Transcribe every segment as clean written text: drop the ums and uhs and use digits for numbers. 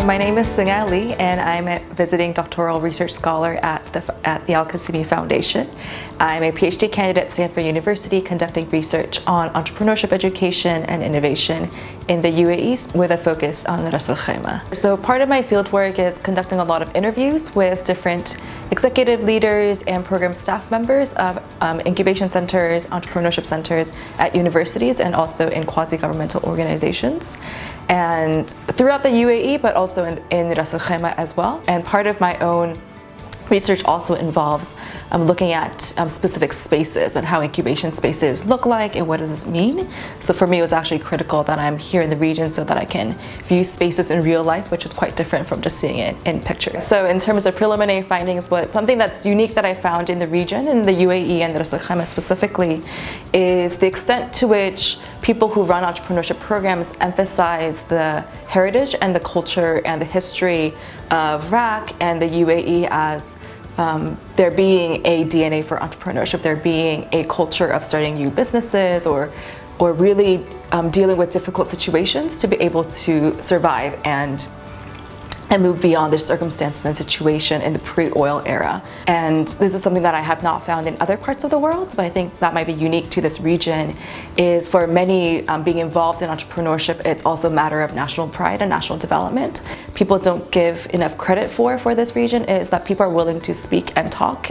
my name is Seungah Lee, and I'm a visiting doctoral research scholar at the Al Khaimah Foundation. I'm a PhD candidate at Stanford University conducting research on entrepreneurship education and innovation in the UAE with a focus on Ras Al Khaimah. So part of my fieldwork is conducting a lot of interviews with different executive leaders and program staff members of incubation centers, entrepreneurship centers at universities and also in quasi-governmental organizations. And throughout the UAE, but also in Ras Al Khaimah as well. And part of my own research also involves looking at specific spaces and how incubation spaces look like and what does this mean. So for me, it was actually critical that I'm here in the region so that I can view spaces in real life, which is quite different from just seeing it in pictures. So in terms of preliminary findings, something that's unique that I found in the region, in the UAE and Ras Al Khaimah specifically, is the extent to which people who run entrepreneurship programs emphasize the heritage and the culture and the history of RAK and the UAE as there being a DNA for entrepreneurship, there being a culture of starting new businesses or really dealing with difficult situations to be able to survive and move beyond their circumstances and situation in the pre-oil era. And this is something that I have not found in other parts of the world, but I think that might be unique to this region, is for many being involved in entrepreneurship, it's also a matter of national pride and national development. People don't give enough credit for this region is that people are willing to speak and talk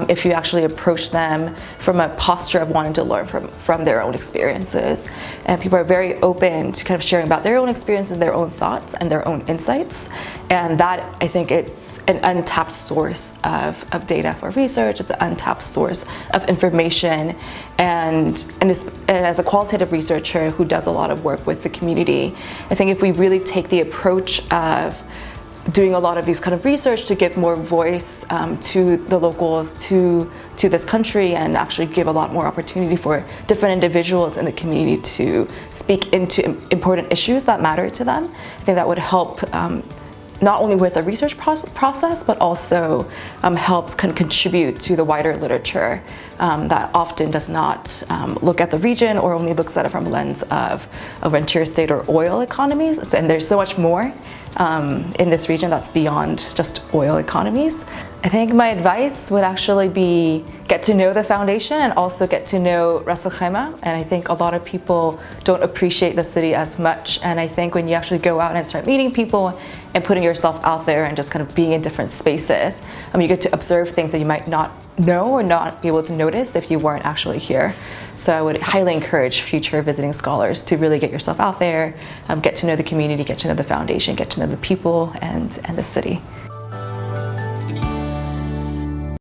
if you actually approach them from a posture of wanting to learn from their own experiences. And people are very open to kind of sharing about their own experiences, their own thoughts, and their own insights. And that, I think, it's an untapped source of data for research. It's an untapped source of information. And as a qualitative researcher who does a lot of work with the community, I think if we really take the approach of doing a lot of these kind of research to give more voice to the locals, to this country, and actually give a lot more opportunity for different individuals in the community to speak into important issues that matter to them, I think that would help not only with the research process, but also help contribute to the wider literature that often does not look at the region or only looks at it from a lens of rentier state or oil economies. And there's so much more in this region that's beyond just oil economies. I think my advice would actually be get to know the foundation and also get to know Ras Al Khaimah. And I think a lot of people don't appreciate the city as much. And I think when you actually go out and start meeting people and putting yourself out there and just kind of being in different spaces, you get to observe things that you might not know or not be able to notice if you weren't actually here. So I would highly encourage future visiting scholars to really get yourself out there, get to know the community, get to know the foundation, get to know the people and the city.